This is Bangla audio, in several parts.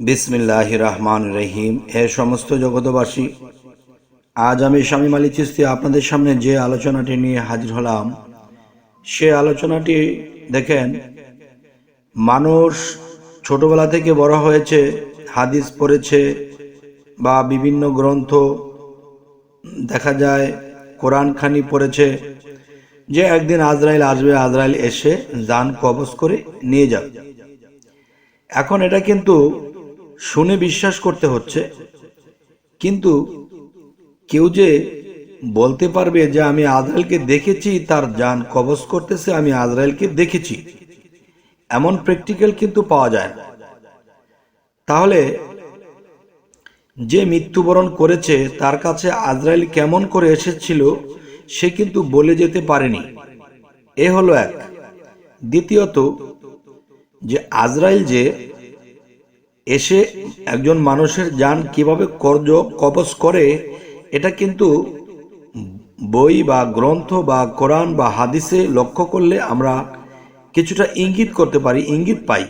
বিসমিল্লাহির রহমানির রহিম। হে সমস্ত জগতবাসী, আজ আমি শামীম আলী চিশতি আপনাদের সামনে যে আলোচনাটি নিয়ে হাজির হলাম, সে আলোচনাটি দেখেন, মানুষ ছোটবেলা থেকে বড় হয়েছে, হাদিস পড়েছে বা বিভিন্ন গ্রন্থ দেখা যায় কোরআন খানি পড়েছে যে একদিন আজরাইল আসবে, আজরাইল এসে জান কবজ করে নিয়ে যাবে। এখন এটা কিন্তু শুনে বিশ্বাস করতে হচ্ছে, কিন্তু কেউ যে বলতে পারবে যে আমি আজরাইলকে দেখেছি, তার জান কবজ করতেছে, আমি আজরাইলকে দেখেছি, এমন প্র্যাকটিক্যাল কিন্তু পাওয়া যায় না। তাহলে যে মৃত্যুবরণ করেছে তার কাছে আজরাইল কেমন করে এসেছিল সে কিন্তু বলে যেতে পারেনি। এ হলো এক। দ্বিতীয়ত, যে আজরাইল যে এসে একজন মানুষের জান কিভাবে কবজ করে, এটা কিন্তু বই বা গ্রন্থ বা কোরআন বা হাদিসে লক্ষ্য করলে আমরা কিছুটা ইঙ্গিত করতে পারি, ইঙ্গিত পাই,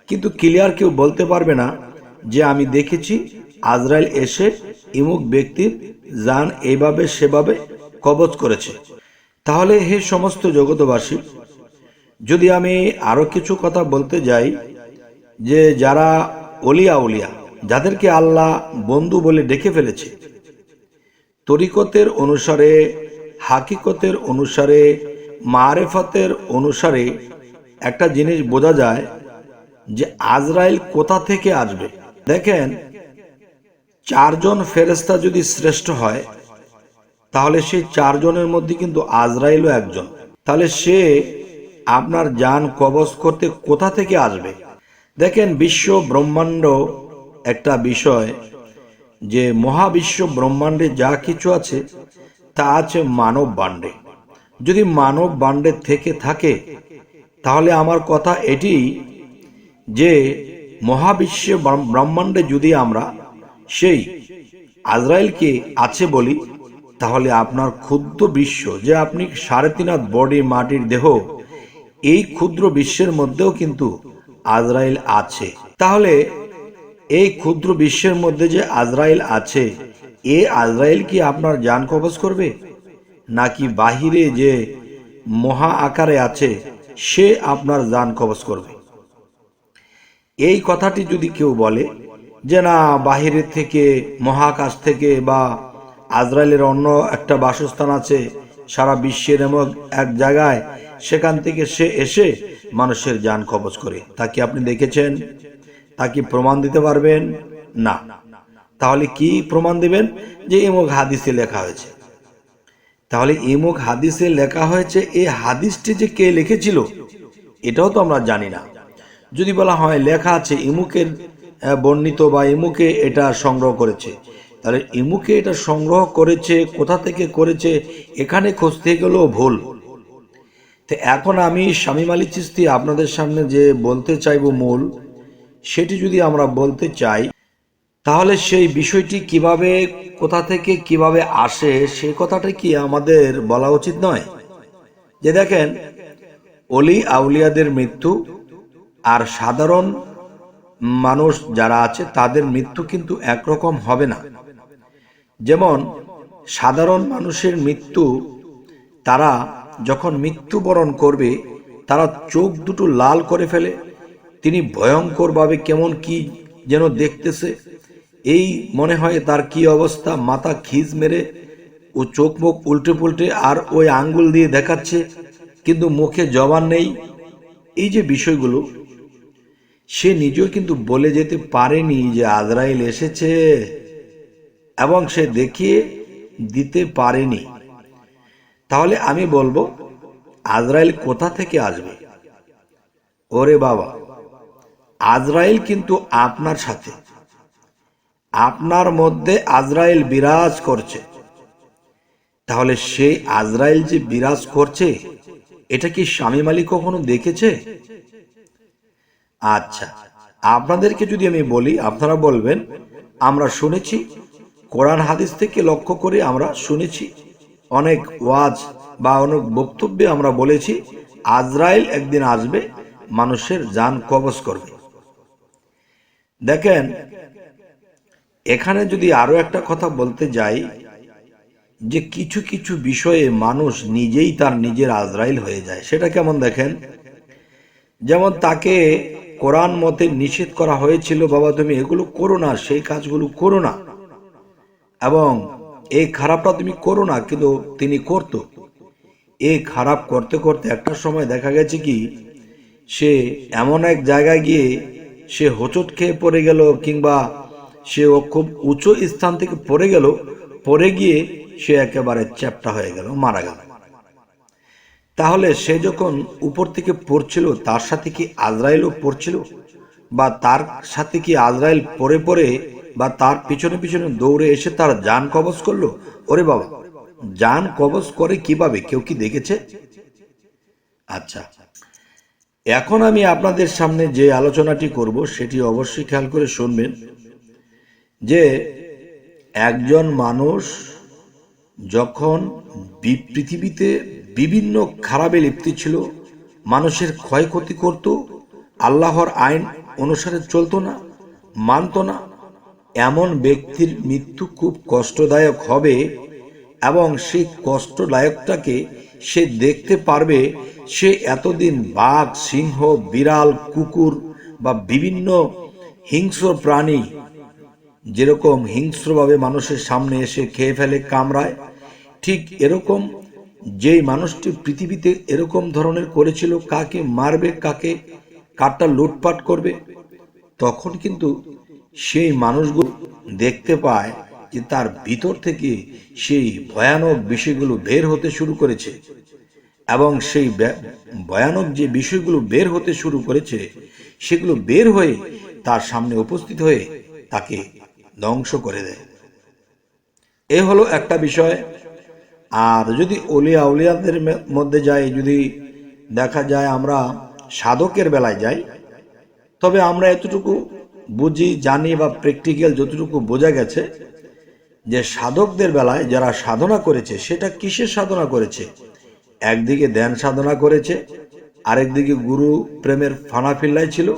কিন্তু ক্লিয়ার কেউ বলতে পারবে না যে আমি দেখেছি আজরাইল এসে ইমুক ব্যক্তির জান এইভাবে সেভাবে কবজ করেছে। তাহলে হে সমস্ত জগতবাসী, যদি আমি আরো কিছু কথা বলতে যাই, যে যারা অলিয়া উলিয়া, যাদেরকে আল্লাহ বন্ধু বলে ডেকে ফেলেছে, তরিকতের অনুসারে, হাকিকতের অনুসারে, মারেফাতের অনুসারে একটা জিনিস বোঝা যায় যে আজরাইল কোথা থেকে আসবে। দেখেন, চারজন ফেরেশতা যদি শ্রেষ্ঠ হয়, তাহলে সেই চারজনের মধ্যে কিন্তু আজরাইলও একজন। তাহলে সে আপনার জান কবজ করতে কোথা থেকে আসবে? দেখেন, বিশ্ব ব্রহ্মাণ্ড একটা বিষয়, যে মহাবিশ্ব ব্রহ্মাণ্ডে যা কিছু আছে তা আছে মানব বাণ্ডে। যদি মানব বাণ্ডে থেকে থাকে, তাহলে আমার কথা এটি, যে মহাবিশ্ব ব্রহ্মাণ্ডে যদি আমরা সেই আজরাইলকে আছে বলি, তাহলে আপনার ক্ষুদ্র বিশ্ব, যে আপনি 3.5 হাত বডি মাটির দেহ, এই ক্ষুদ্র বিশ্বের মধ্যেও কিন্তু আজরাইল আছে। তাহলে এই ক্ষুদ্র বিশ্বের মধ্যে যে আজরাইল আছে, এ আজরাইল কি আপনার জান কবজ করবে, নাকি বাহিরে যে মহা আকারে আছে সে আপনার জান কবজ করবে? এই কথাটি যদি কেউ বলে যে না, বাহিরের থেকে, মহাকাশ থেকে, বা আজরাইলের অন্য একটা বাসস্থান আছে সারা বিশ্বের এমন এক জায়গায়, সেখান থেকে সে এসে মানুষের জান কবজ করে, তা কি আপনি দেখেছেন? তা কি প্রমাণ দিতে পারবেন? না। তাহলে কি প্রমাণ দিবেন? যে এমুক হাদিসে লেখা হয়েছে। তাহলে এমুক হাদিসে লেখা হয়েছে, এই হাদিসটি যে কে লিখেছিল এটাও তো আমরা জানি না। যদি বলা হয় লেখা আছে ইমুকের বর্ণিত, বা ইমুকে এটা সংগ্রহ করেছে, তাহলে ইমুকে এটা সংগ্রহ করেছে, কোথা থেকে করেছে, এখানে খুঁজতে গেলেও ভুল। তো এখন আমি শামীম আলী চিশতি আপনাদের সামনে যে বলতে চাইব মূল, সেটি যদি আমরা বলতে চাই, তাহলে সেই বিষয়টি কিভাবে, কোথা থেকে কিভাবে আসে, সে কথাটা কি আমাদের বলা উচিত নয়? যে দেখেন, অলি আউলিয়াদের মৃত্যু আর সাধারণ মানুষ যারা আছে তাদের মৃত্যু কিন্তু একরকম হবে না। যেমন সাধারণ মানুষের মৃত্যু, তারা যখন মৃত্যুবরণ করবে, তারা চোখ দুটো লাল করে ফেলে, তিনি ভয়ঙ্করভাবে কেমন কি যেন দেখতেছে, এই মনে হয় তার কি অবস্থা, মাথা খিজ মেরে ও চোখ মুখ উল্টে পুল্টে আর ওই আঙ্গুল দিয়ে দেখাচ্ছে, কিন্তু মুখে জবান নেই। এই যে বিষয়গুলো, সে নিজেও কিন্তু বলে যেতে পারেনি যে আজরাইল এসেছে, এবং সে দেখিয়ে দিতে পারেনি। তাহলে আমি বলবো আজরাইল কোথা থেকে আসবে? ওরে বাবা, আজরাইল কিন্তু আপনার সাথে, আপনার মধ্যে আজরাইল বিরাজ করছে। তাহলে সেই আজরাইল যে বিরাজ করছে, এটা কি শামীম আলী কখনো দেখেছে? আচ্ছা, আপনাদেরকে যদি আমি বলি, আপনারা বলবেন আমরা শুনেছি, কোরআন হাদিস থেকে লক্ষ্য করে আমরা শুনেছি, অনেক ওয়াজ বা অনেক বক্তব্যে আমরা বলেছি আজরাইল একদিন আসবে, মানুষের জান কবজ করবে। দেখেন, এখানে যদি আরো একটা কথা বলতে যাই, যে কিছু কিছু বিষয়ে মানুষ নিজেই তার নিজের আজরাইল হয়ে যায়। সেটা কেমন দেখেন, যেমন তাকে কোরআন মতে নিষেধ করা হয়েছিল, বাবা তুমি এগুলো করো না, সেই কাজগুলো করো না, এবং এই খারাপটা তুমি করো না, কিন্তু তিনি করত। এই খারাপ করতে করতে একটা সময় দেখা গেছে কি, সে এমন এক জায়গায় গিয়ে সে হোঁচট খেয়ে পড়ে গেল, কিংবা সে ও খুব উঁচু স্থান থেকে পড়ে গেল, পড়ে গিয়ে সে একেবারে চ্যাপ্টা হয়ে গেল, মারা গেল। তাহলে সে যখন উপর থেকে পড়ছিল, তার সাথে কি আজরাইলও পড়ছিল? বা তার সাথে কি আজরাইল পড়ে পড়ে বা তার পিছনে পিছনে দৌড়ে এসে তার জান কবজ করলো? ওরে বাবা, জান কবজ করে কিভাবে, কেউ কি দেখেছে? আচ্ছা, এখন আমি আপনাদের সামনে যে আলোচনাটি করব সেটি অবশ্যই খেয়াল করে শুনবেন, যে একজন মানুষ যখন পৃথিবীতে বিভিন্ন খারাপে লিপ্ত ছিল, মানুষের ক্ষয়ক্ষতি করত, আল্লাহর আইন অনুসারে চলতো না, মানত না, এমন ব্যক্তির মৃত্যু খুব কষ্টদায়ক হবে, এবং সেই কষ্টদায়কটাকে সে দেখতে পারবে। সে এতদিন বাঘ, সিংহ, বিড়াল, কুকুর বা বিভিন্ন হিংস্র প্রাণী যেরকম হিংস্রভাবে মানুষের সামনে এসে খেয়ে ফেলে, কামড়ায়, ঠিক এরকম যেই মানুষটি পৃথিবীতে এরকম ধরনের করেছিল, কাকে মারবে, কাকে কারটা লুটপাট করবে, তখন কিন্তু সেই মানুষগুলো দেখতে পায় যে তার ভিতর থেকে সেই ভয়ানক বিষয়গুলো বের হতে শুরু করেছে, এবং সেই ভয়ানক যে বিষয়গুলো বের হতে শুরু করেছে, সেগুলো বের হয়ে তার সামনে উপস্থিত হয়ে তাকে ধ্বংস করে দেয়। এ হলো একটা বিষয়। আর যদি অলিয়া উলিয়াদের মধ্যে যাই, যদি দেখা যায়, আমরা সাধকের বেলায় যাই, তবে আমরা এতটুকু বুঝি, জানি, বা প্র্যাকটিক্যাল যতটুকু বোঝা গেছে, যে সাধকদের বেলায় যারা সাধনা করেছে, সেটা কিসের সাধনা করেছে? একদিকে ধ্যান সাধনা করেছে, আরেকদিকে গুরু প্রেমের ফানাফিল্লাই ছিল,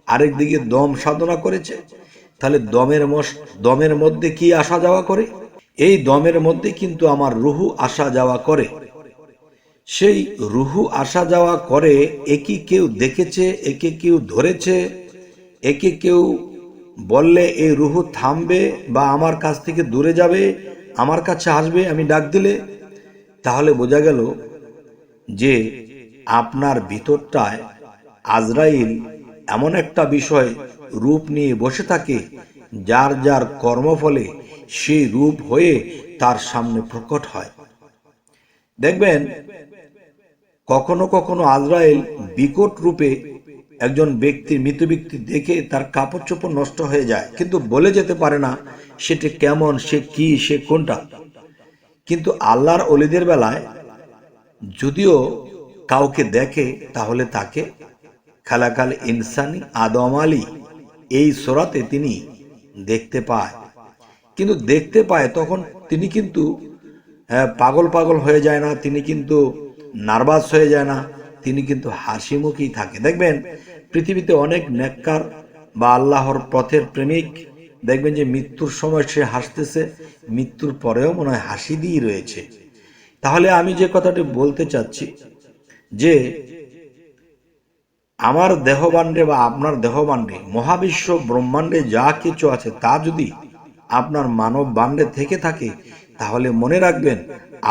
আরেকদিকে দম সাধনা করেছে। তাহলে দমের মধ্যে কি আসা যাওয়া করে? এই দমের মধ্যে কিন্তু আমার রুহু আসা যাওয়া করে। সেই রুহু আসা যাওয়া করে, একে কেউ দেখেছে, একে কেউ ধরেছে, একে কেউ বললে এই রুহু থামবে বা আমার কাছ থেকে দূরে যাবে, আমার কাছে আসবে আমি ডাক দিলে। তাহলে বোঝা গেল যে আপনার ভিতরটায় আজরাইল এমন একটা বিষয় রূপ নিয়ে বসে থাকে, যার যার কর্মফলে সেই রূপ হয়ে তার সামনে প্রকট হয়। দেখবেন, কখনো কখনো আজরাইল বিকট রূপে একজন ব্যক্তির, মৃত ব্যক্তি দেখে তার কাপড় চোপড় নষ্ট হয়ে যায়, কিন্তু বলে যেতে পারে না সেটা কেমন, সে কি, সে কোনটা। কিন্তু আল্লাহর অলিদের বেলায় যদিও কাউকে দেখে, তাহলে তাকে খালাকাল ইনসানি আদম আলী এই সূরাতে তিনি দেখতে পায়। কিন্তু দেখতে পায় তখন তিনি কিন্তু পাগল পাগল হয়ে যায় না, তিনি কিন্তু নার্ভাস হয়ে যায় না, তিনি কিন্তু হাসি মুখেই থাকে। দেখবেন পৃথিবীতে অনেক নেককার বা আল্লাহর পথের প্রেমিক, দেখবেন যে মৃত্যুর সময় সে হাসতেছে, মৃত্যুর পরেও মনে হয় হাসি দিয়ে রয়েছে। তাহলে আমি যে কথাটি বলতে চাচ্ছি, যে আমার দেহভাণ্ডে বা আপনার দেহভাণ্ডে, মহাবিশ্ব ব্রহ্মাণ্ডে যা কিছু আছে, তা যদি আপনার মানব ভাণ্ডে থেকে থাকে, তাহলে মনে রাখবেন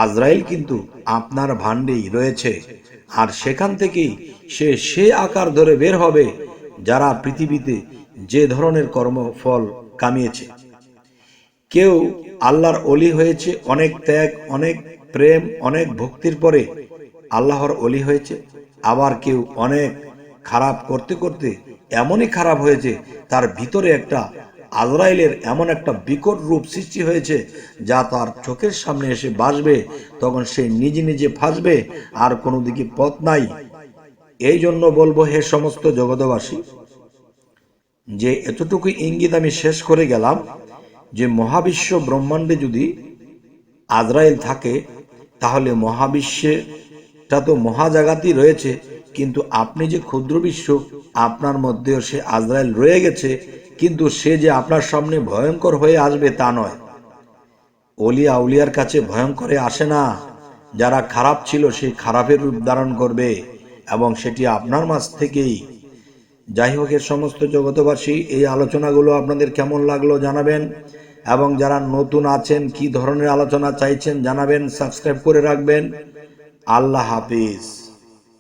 আজরাইল কিন্তু আপনার ভাণ্ডেই রয়েছে। আর সেখান থেকেই সে আকার ধরে বের হবে, যারা পৃথিবীতে যে ধরনের কর্মফল কামিয়েছে। কেউ আল্লাহর অলি হয়েছে, অনেক ত্যাগ, অনেক প্রেম, অনেক ভক্তির পরে আল্লাহর অলি হয়েছে। আবার কেউ অনেক খারাপ করতে করতে এমনই খারাপ হয়েছে, তার ভিতরে একটা আজরাইলের এমন একটা বিকট রূপ সৃষ্টি হয়েছে, যা তার চোখের সামনে এসে বাসবে, তখন সে নিজে নিজে ফাঁসবে, আর কোনো দিকে পথ নাই। এই জন্য বলবো, হে সমস্ত জগতবাসী, যে এতটুকু ইঙ্গিত আমি শেষ করে গেলাম, যে মহাবিশ্ব ব্রহ্মাণ্ডে যদি আজরাইল থাকে, তাহলে মহাবিশ্বেটা তো মহাজাগাতই রয়েছে, কিন্তু আপনি যে ক্ষুদ্র বিশ্ব, আপনার মধ্যেও সে আজরাইল রয়ে গেছে, কিন্তু সে যে আপনার সামনে ভয়ঙ্কর হয়ে আসবে তা নয়। অলি আউলিয়ার কাছে ভয়ঙ্করে আসে না। যারা খারাপ ছিল সেই খারাপের রূপ ধারণ করবে এবং সেটি আপনার মাঝ থেকেই। যাই হোক, এর সমস্ত জগতবাসী, এই আলোচনাগুলো আপনাদের কেমন লাগলো জানাবেন, এবং যারা নতুন আছেন কি ধরনের আলোচনা চাইছেন জানাবেন। সাবস্ক্রাইব করে রাখবেন। আল্লাহ হাফিজ।